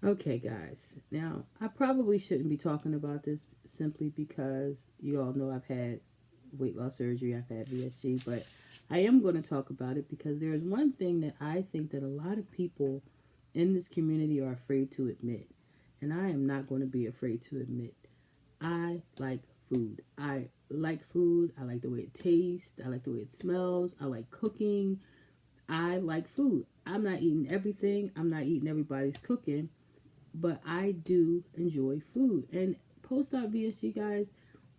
Okay, guys. Now, I probably shouldn't be talking about this simply because you all know I've had weight loss surgery, I've had VSG, but I am going to talk about it because there is one thing that I think that a lot of people in this community are afraid to admit, and I am not going to be afraid to admit. I like food. I like food. I like the way it tastes. I like the way it smells. I like cooking. I like food. I'm not eating everything. I'm not eating everybody's cooking, but I do enjoy food. And post-op VSG, guys,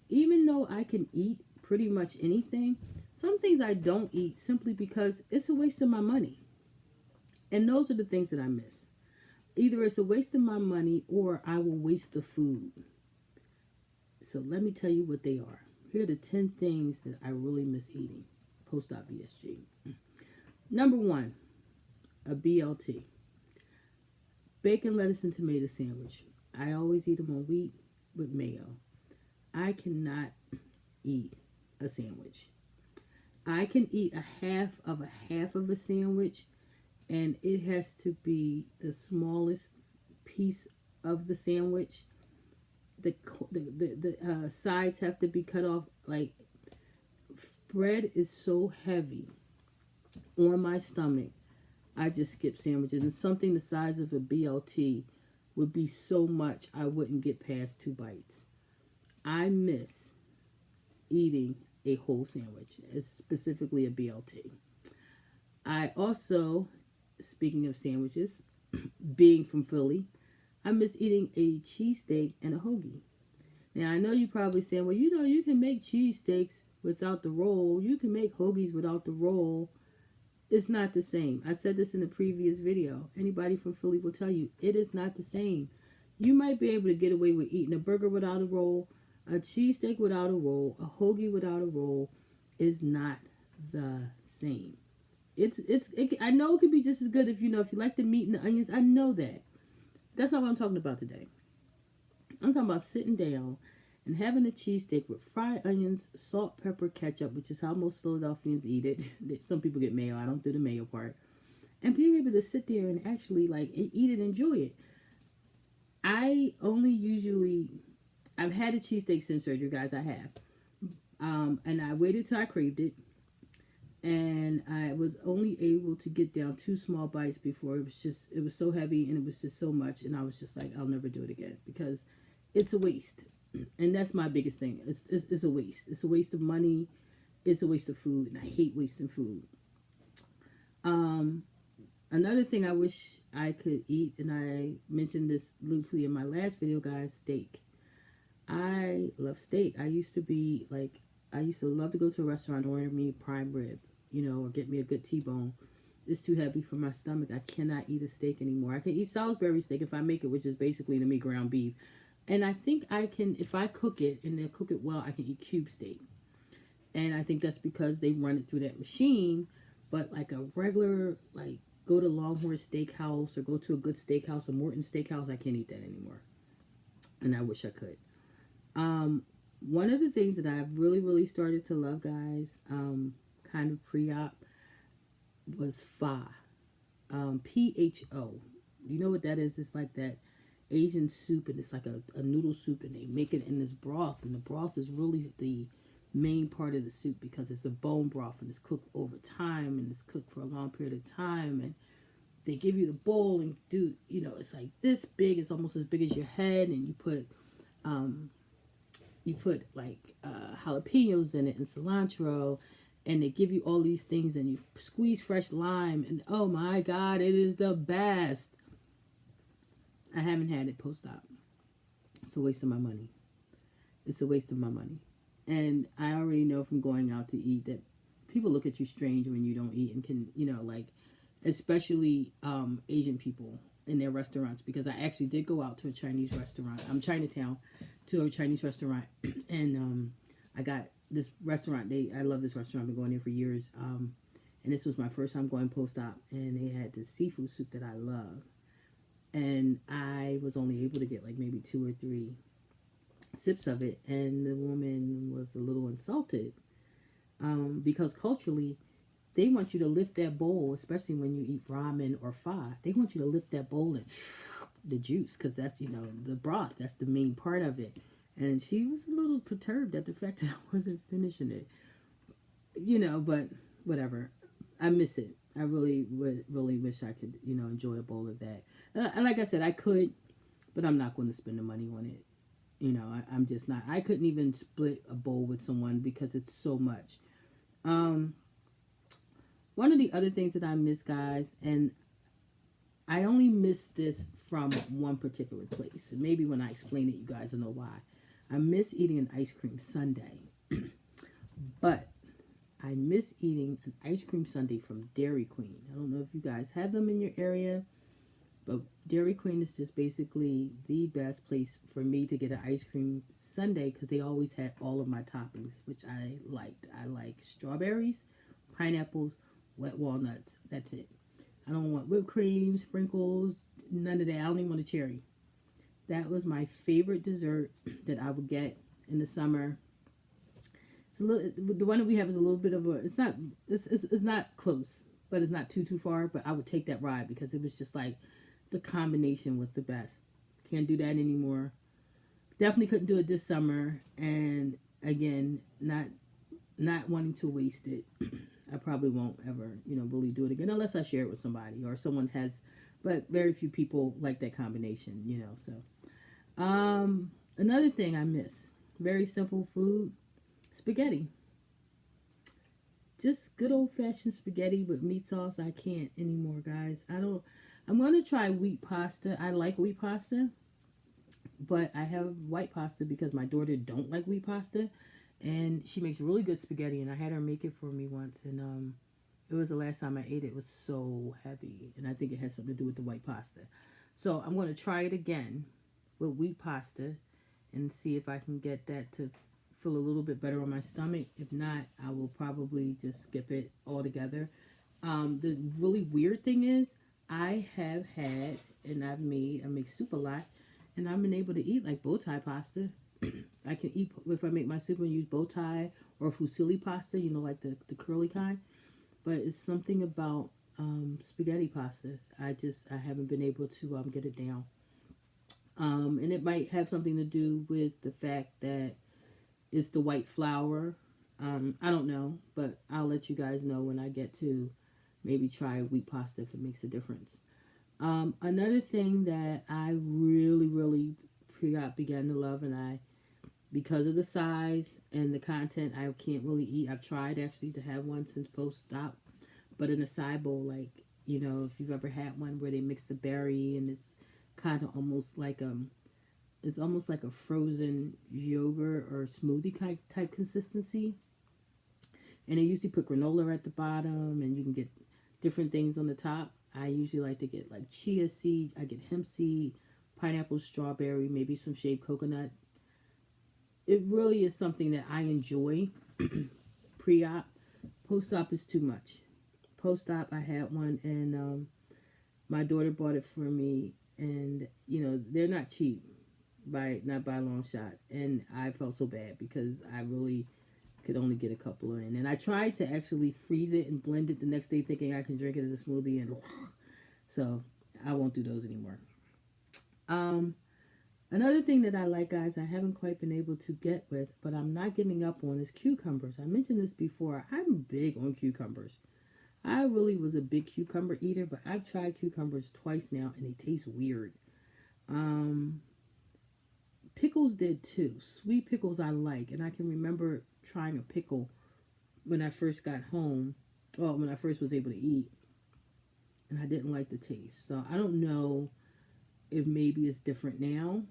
even though I can eat pretty much anything, some things I don't eat simply because it's a waste of my money. And those are the things that I miss. Either it's a waste of my money or I will waste the food. So let me tell you what they are. Here are the 10 things that I really miss eating post-op VSG. Number one, a BLT. Bacon, lettuce, and tomato sandwich. I always eat them on wheat with mayo. I cannot eat a sandwich. I can eat a half of a sandwich, and it has to be the smallest piece of the sandwich. The sides have to be cut off. Like, bread is so heavy on my stomach. I just skip sandwiches, and something the size of a BLT would be so much I wouldn't get past 2 bites. I miss eating a whole sandwich, specifically a BLT. I also, speaking of sandwiches, being from Philly, I miss eating a cheesesteak and a hoagie. Now, I know you probably saying, well, you can make cheesesteaks without the roll. You can make hoagies without the roll. It's not the same. I said this in a previous video. Anybody from Philly will tell you it is not the same. You might be able to get away with eating a burger without a roll, a cheesesteak without a roll, a hoagie without a roll is not the same. I know it could be just as good if you like the meat and the onions. I know that. That's not what I'm talking about today. I'm talking about sitting down and having a cheesesteak with fried onions, salt, pepper, ketchup, which is how most Philadelphians eat it. Some people get mayo. I don't do the mayo part. And being able to sit there and actually like eat it, enjoy it. I only usually I've had a cheesesteak since surgery, guys. I have, and I waited till I craved it, and I was only able to get down 2 small bites before it was so heavy and it was just so much, and I was just like, I'll never do it again because it's a waste. And that's my biggest thing. It's a waste. It's a waste of money. It's a waste of food, and I hate wasting food. Um, Another thing I wish I could eat, and I mentioned this loosely in my last video, guys, steak. I love steak. I used to love to go to a restaurant and order me prime rib, or get me a good T-bone. It's too heavy for my stomach. I cannot eat a steak anymore. I can eat Salisbury steak if I make it, which is basically to me ground beef. And I think I can, if I cook it and they cook it well, I can eat cube steak. And I think that's because they run it through that machine. But like a regular, like go to Longhorn Steakhouse or go to a good steakhouse, a Morton Steakhouse, I can't eat that anymore. And I wish I could. One of the things that I've really, really started to love, guys, kind of pre-op, was pho. PHO. You know what that is? It's like that Asian soup, and it's like a noodle soup, and they make it in this broth, and the broth is really the main part of the soup because it's a bone broth, and it's cooked over time, and it's cooked for a long period of time, and they give you the bowl and it's like this big, it's almost as big as your head, and um, you put like jalapenos in it and cilantro, and they give you all these things, and you squeeze fresh lime, and oh my god, it is the best. I haven't had it post-op. It's a waste of my money. It's a waste of my money. And I already know from going out to eat that people look at you strange when you don't eat, and can, especially Asian people in their restaurants, because I actually did go out to a Chinese restaurant. I'm Chinatown, to a Chinese restaurant, and I got this restaurant. I love this restaurant. I've been going there for years. And this was my first time going post-op, and they had this seafood soup that I love. And I was only able to get like maybe 2 or 3 sips of it, and the woman was a little insulted, because culturally they want you to lift that bowl, especially when you eat ramen or pho. They want you to lift that bowl and the juice, because that's, the broth. That's the main part of it. And she was a little perturbed at the fact that I wasn't finishing it. But whatever. I miss it. I really would really wish I could, enjoy a bowl of that. And like I said, I could, but I'm not going to spend the money on it. I'm just not. I couldn't even split a bowl with someone because it's so much. Um, One of the other things that I miss, guys, and I only miss this from one particular place. And maybe when I explain it, you guys will know why. I miss eating an ice cream sundae. But I miss eating an ice cream sundae from Dairy Queen. I don't know if you guys have them in your area, but Dairy Queen is just basically the best place for me to get an ice cream sundae because they always had all of my toppings, which I liked. I like strawberries, pineapples, wet walnuts. That's it. I don't want whipped cream, sprinkles, none of that. I don't even want a cherry. That was my favorite dessert that I would get in the summer. It's a little, the one that we have is a little bit of a. It's not close, but it's not too far. But I would take that ride because it was just like the combination was the best. Can't do that anymore. Definitely couldn't do it this summer, and again, not wanting to waste it. I probably won't ever, really do it again unless I share it with somebody or someone has. But very few people like that combination, So, another thing I miss, very simple food, spaghetti. Just good old fashioned spaghetti with meat sauce. I can't anymore, guys. I don't. I'm gonna try wheat pasta. I like wheat pasta, but I have white pasta because my daughter don't like wheat pasta, and she makes really good spaghetti. And I had her make it for me once, and it was the last time I ate it. It was so heavy, and I think it has something to do with the white pasta. So I'm gonna try it again with wheat pasta, and see if I can get that to feel a little bit better on my stomach. If not, I will probably just skip it altogether. The really weird thing is, I have had and I make soup a lot, and I've been able to eat like bow tie pasta. I can eat if I make my soup and use bow tie or fusilli pasta, like the curly kind. But it's something about spaghetti pasta. I haven't been able to get it down. And it might have something to do with the fact that it's the white flour. I don't know, but I'll let you guys know when I get to maybe try wheat pasta if it makes a difference. Another thing that I really, really began to love, and because of the size and the content, I can't really eat. I've tried actually to have one since post-op, but in a side bowl, like, if you've ever had one where they mix the berry and it's kind of almost like it's almost like a frozen yogurt or smoothie type consistency. And they usually put granola at the bottom, and you can get different things on the top. I usually like to get like chia seed. I get hemp seed, pineapple, strawberry, maybe some shaved coconut. It really is something that I enjoy. Pre-op, post-op is too much. Post-op, I had one, and my daughter bought it for me, and they're not cheap, not by a long shot, and I felt so bad because I really could only get a couple in, and I tried to actually freeze it and blend it the next day, thinking I can drink it as a smoothie, and so I won't do those anymore. Another thing that I like, guys, I haven't quite been able to get with, but I'm not giving up on, is cucumbers. I mentioned this before. I'm big on cucumbers. I really was a big cucumber eater, but I've tried cucumbers twice now, and they taste weird. Pickles did too. Sweet pickles I like, and I can remember trying a pickle when I first got home, well, when I first was able to eat, and I didn't like the taste. So I don't know if maybe it's different now,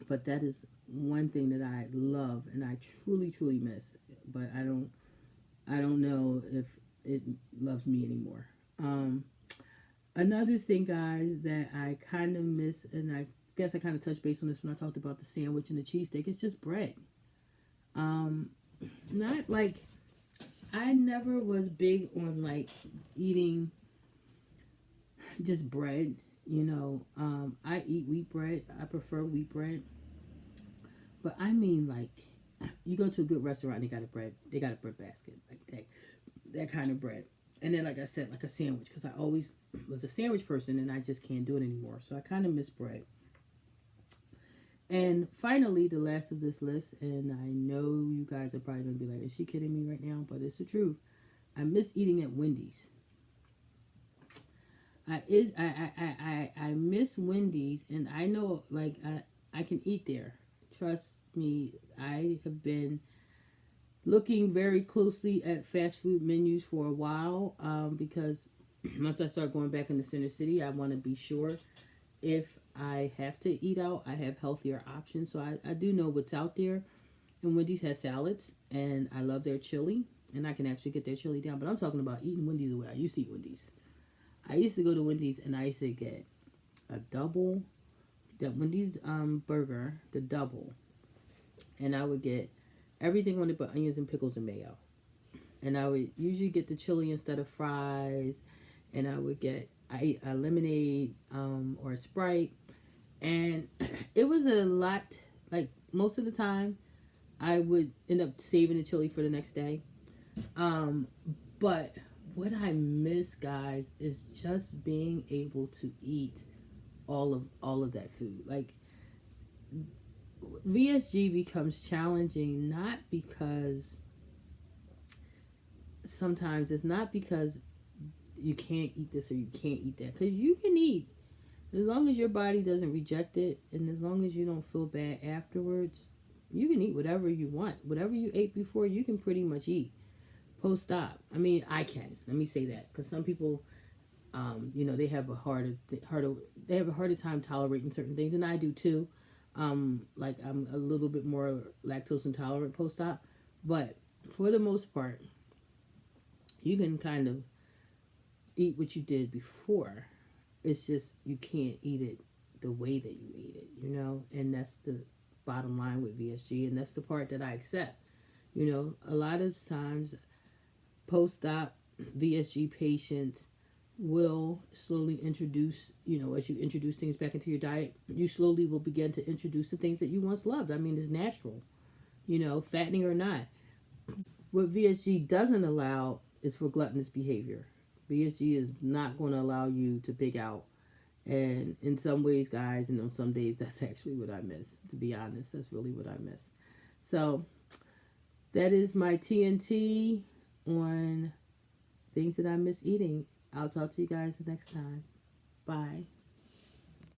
but that is one thing that I love and I truly, truly miss. But I don't know if it loves me anymore. Another thing, guys, that I kind of miss, and I guess I kind of touched base on this when I talked about the sandwich and the cheesesteak, it's just bread. Not like, I never was big on like eating just bread. I eat wheat bread. I prefer wheat bread. But I mean, like, you go to a good restaurant, they got a bread basket, like that kind of bread. And then, like I said, like a sandwich, because I always was a sandwich person and I just can't do it anymore. So I kind of miss bread. And finally, the last of this list, and I know you guys are probably going to be like, is she kidding me right now? But it's the truth. I miss eating at Wendy's. I miss Wendy's, and I know like I can eat there. Trust me, I have been looking very closely at fast food menus for a while because once I start going back in the center city, I want to be sure if I have to eat out, I have healthier options. So I do know what's out there. And Wendy's has salads, and I love their chili, and I can actually get their chili down. But I'm talking about eating Wendy's the way I used to eat Wendy's. I used to go to Wendy's, and I used to get a double, that Wendy's burger, the double, and I would get everything on it but onions and pickles and mayo. And I would usually get the chili instead of fries, and I would get I eat a lemonade or a Sprite, and it was a lot. Like most of the time, I would end up saving the chili for the next day. Um, but what I miss, guys, is just being able to eat all of that food. Like VSG becomes challenging not because sometimes it's not because you can't eat this or you can't eat that, because you can eat as long as your body doesn't reject it, and as long as you don't feel bad afterwards. You can eat whatever you want. Whatever you ate before, you can pretty much eat post-op. I mean, I can. Let me say that, because some people, they have a they have a harder time tolerating certain things, and I do too. Like I'm a little bit more lactose intolerant post-op, but for the most part, you can kind of eat what you did before. It's just you can't eat it the way that you ate it, and that's the bottom line with VSG, and that's the part that I accept. A lot of times post-op VSG patients will slowly introduce, as you introduce things back into your diet, you slowly will begin to introduce the things that you once loved. I mean, it's natural, fattening or not. What VSG doesn't allow is for gluttonous behavior. VSG is not going to allow you to pig out. And in some ways, guys, and on some days, that's actually what I miss. To be honest, that's really what I miss. So that is my TNT on things that I miss eating. I'll talk to you guys next time. Bye.